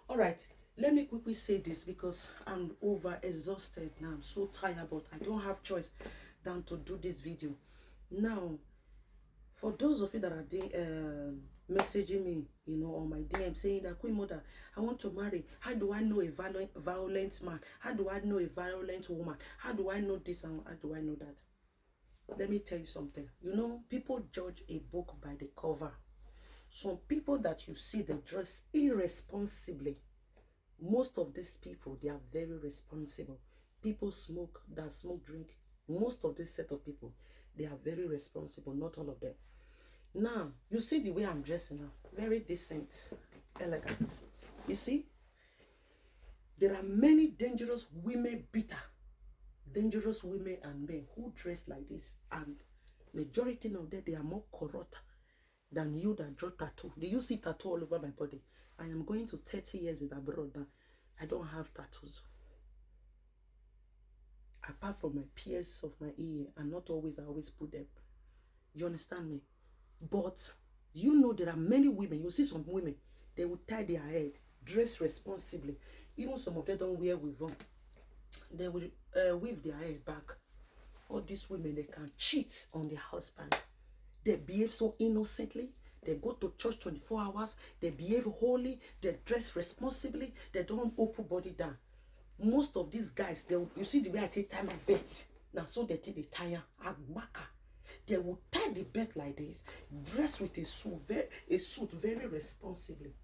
All right, let me quickly say this because I'm over exhausted now. I'm so tired, but I don't have choice than to do this video. Now, for those of you that are messaging me, on my DM saying that Queen Mother, I want to marry. How do I know a violent man? How do I know a violent woman? How do I know this and how do I know that? Let me tell you something. People judge a book by the cover. Some people that you see, they dress irresponsibly. Most of these people, they are very responsible. People that smoke drink. Most of this set of people, they are very responsible. Not all of them. Now, you see the way I'm dressing now. Very decent, elegant. You see, there are many dangerous women beater. Dangerous women and men who dress like this. And majority of them, they are more corrupt than you that draw tattoo. Do you see tattoo all over my body? I am going to 30 years in abroad now. I don't have tattoos. Apart from my pierce of my ear, and not always, I always put them. You understand me? But you know there are many women, you see some women, they will tie their head, dress responsibly. Even some of them don't wear weave on. They will weave their hair back. All these women, they can cheat on their husband. They behave so innocently. They go to church 24 hours. They behave holy. They dress responsibly. They don't open body down. Most of these guys, you see the way I take time my belt. Now, so they take the tire, agbaka. They will tie the belt like this, dress with a suit very responsibly.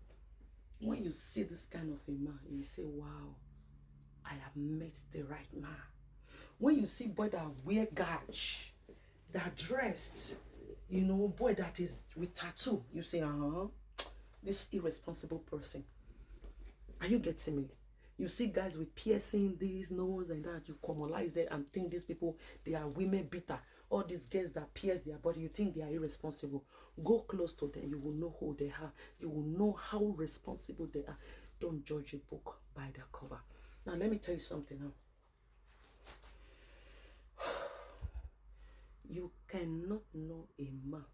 When you see this kind of a man, you say, wow, I have met the right man. When you see boy that wear gauge, that dressed, boy that is with tattoo, you say, this irresponsible person. Are you getting me? You see guys with piercing, this, nose, and that, you commonize them and think these people, they are women beater. All these girls that pierce their body, you think they are irresponsible. Go close to them, you will know who they are. You will know how responsible they are. Don't judge a book by their cover. Now, let me tell you something now. You cannot know a man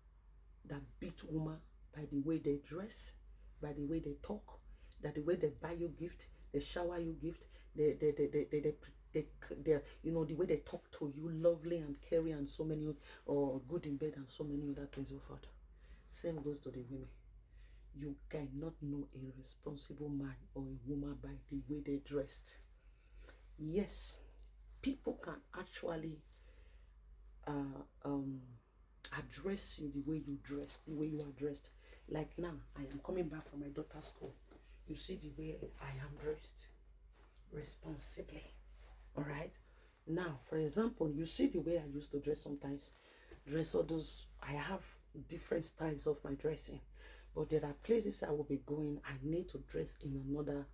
that beat woman by the way they dress, by the way they talk, that the way they buy you gift, they shower you gift, they the way they talk to you, lovely and caring, and so many, or good in bed, and so many other things so forth. Same goes to the women. You cannot know a responsible man or a woman by the way they dressed. Yes, people can actually address you the way you dress, the way you are dressed. Like now, I am coming back from my daughter's school. You see the way I am dressed, responsibly. All right. Now, for example, you see the way I used to dress sometimes. Dress all those. I have different styles of my dressing, but there are places I will be going. I need to dress in another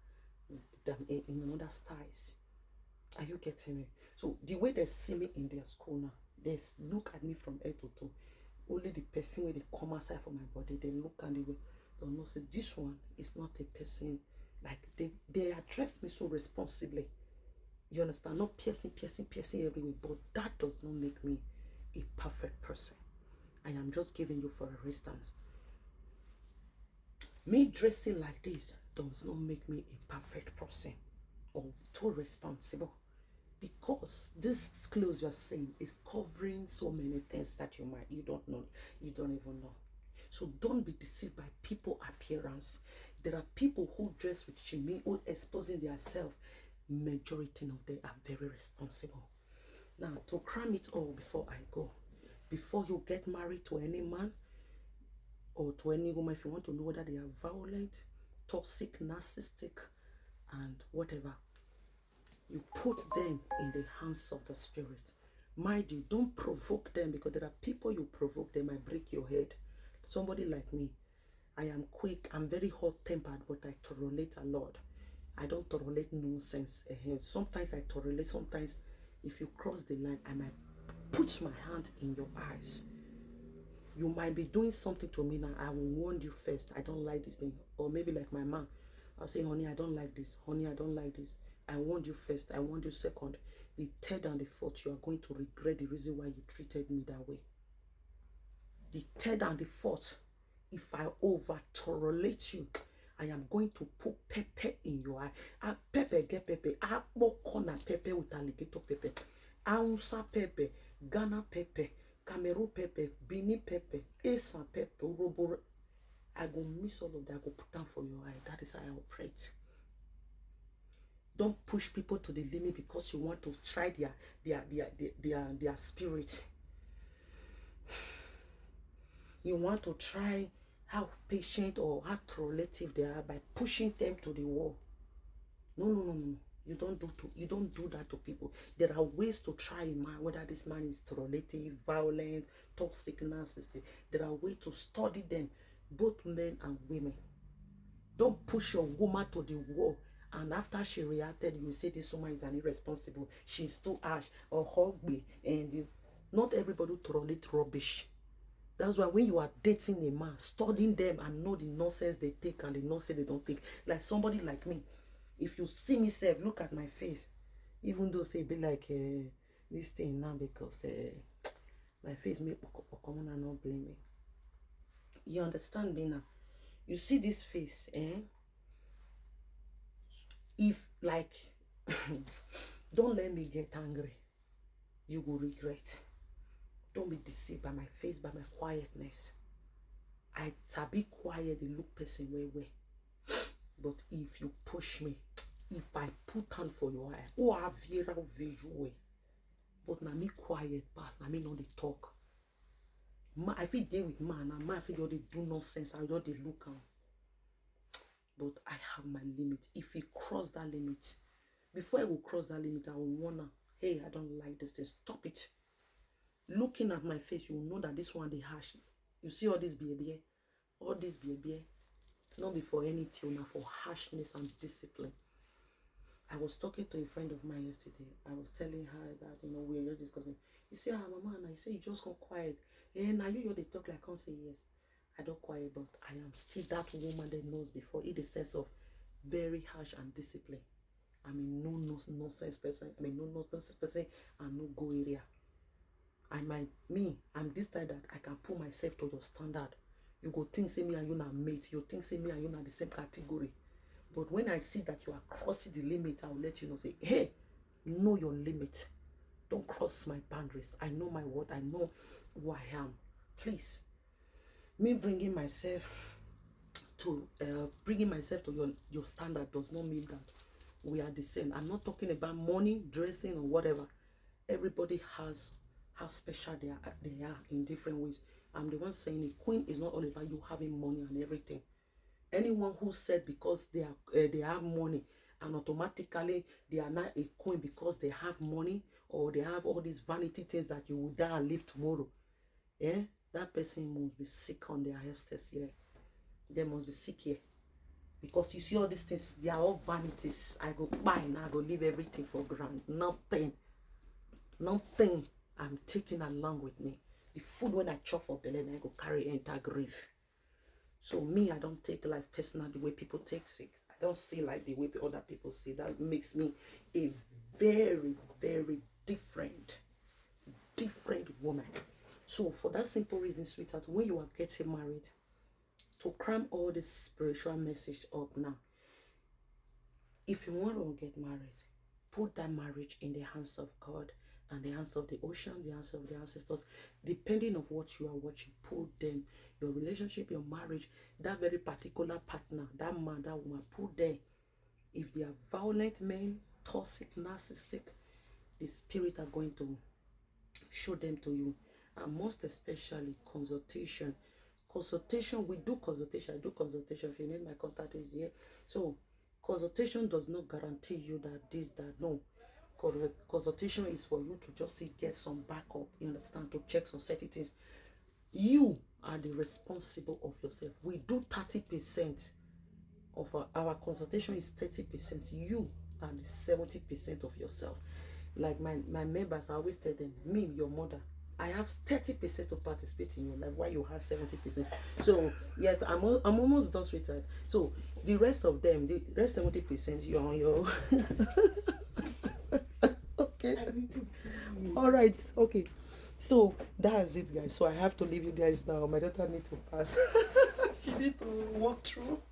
styles. Are you getting me? So the way they see me in their school now, they look at me from head to toe. Only the perfume they come outside from my body, they look and they will don't know, say this one is not a person. Like they address me so responsibly. You understand? Not piercing everywhere, but that does not make me a perfect person. I am just giving you for a instance. Me dressing like this does not make me a perfect person or too responsible. Because this clothes you're saying is covering so many things that you don't know, you don't even know. So don't be deceived by people appearance. There are people who dress with chimney, who exposing themselves. Majority of them are very responsible. Now, to cram it all before I go, before you get married to any man or to any woman, if you want to know whether they are violent, toxic, narcissistic, and whatever, you put them in the hands of the Spirit. Mind you, don't provoke them, because there are people you provoke, they might break your head. Somebody like me, I am quick, I'm very hot-tempered, but I tolerate a lot. I don't tolerate nonsense. Sometimes I tolerate, sometimes if you cross the line, I might put my hand in your eyes. You might be doing something to me now, I will warn you first, I don't like this thing. Or maybe like my man, I'll say, honey, I don't like this. Honey, I don't like this. I warned you first, I warned you second. The third and the fourth, you are going to regret the reason why you treated me that way. The third and the fourth, if I over tolerate you, I am going to put pepper in your eye. Pepper, get pepper. Apple corner pepper with alligator pepper. Ansa pepper, Ghana pepper, Cameroon pepper, Bini pepper, Esa pepper, Robo. I go miss all of that. I go put down for your eye. That is how I operate. Don't push people to the limit because you want to try their spirit. You want to try how patient or how relative they are by pushing them to the wall. No. You don't do that to people. There are ways to try a man, whether this man is relative, violent, toxic, narcissistic. There are ways to study them, both men and women. Don't push your woman to the wall, and after she reacted, you say this woman is an irresponsible, she's too harsh or ugly, and not everybody tolerate rubbish. That's why when you are dating a man, studying them and know the nonsense they take and the nonsense they don't take. Like somebody like me, if you see me self, look at my face, even though say be like this thing now because my face make Okomona not blame me. You understand me now? You see this face, If like don't let me get angry, you will regret. Don't be deceived by my face, by my quietness. I be quiet, the look person way. But if you push me, if I put hand for your eye, I have visual. But now me quiet pass, now me not the talk. I feel deal with man, and man feel they do nonsense, I don't they look out. But I have my limit. If he cross that limit, before I will cross that limit, I will warn her, hey, I don't like this thing, stop it. Looking at my face, you will know that this one they harsh. You see all this behavior, not before anything, not for harshness and discipline. I was talking to a friend of mine yesterday. I was telling her that, we were just discussing. You see, mama, and I say you just go quiet. And now you they talk like I can't say yes. I don't quiet, but I am still that woman that knows before. In the sense of very harsh and discipline. I mean, no nonsense person. I mean, no nonsense person and no go area. I'm this type that I can put myself to your standard. You go think say me and you not mate. You think say me and you not the same category. But when I see that you are crossing the limit, I will let you know. Say, hey, know your limit. Don't cross my boundaries. I know my word. I know who I am. Please. Me bringing myself to your standard does not mean that we are the same. I'm not talking about money, dressing, or whatever. Everybody has how special they are in different ways. I'm the one saying a queen is not all about you having money and everything. Anyone who said because they have money and automatically they are not a queen because they have money or they have all these vanity things that you will die and live tomorrow, that person must be sick on their health here. They must be sick here. Because you see all these things, they are all vanities. I go buy and I go leave everything for granted. Nothing I'm taking along with me. The food when I chop up the leg, I go carry enter grave. So me, I don't take life personal the way people take it. I don't see life the way other people see. That makes me a very, very different woman. So for that simple reason, sweetheart, when you are getting married, to cram all this spiritual message up now, if you want to get married, put that marriage in the hands of God and the hands of the ocean, the hands of the ancestors, depending on what you are watching. Put them, your relationship, your marriage, that very particular partner, that man, that woman, put them. If they are violent men, toxic, narcissistic, the spirit are going to show them to you. And most especially consultation. We do consultation. I do consultation. If you need my contact is here. So consultation does not guarantee you that no. Consultation is for you to just get some backup, you understand, to check some certain things. You are the responsible of yourself. We do 30% of our consultation is 30%. You are the 70% of yourself. Like my members, I always tell them, me, your mother, I have 30% to participate in your life, while you have 70%. So yes, I'm almost done with that. So the rest of them, the rest 70%, you're on your okay. All right, okay. So that's it, guys. So I have to leave you guys now. My daughter needs to pass. She needs to walk through.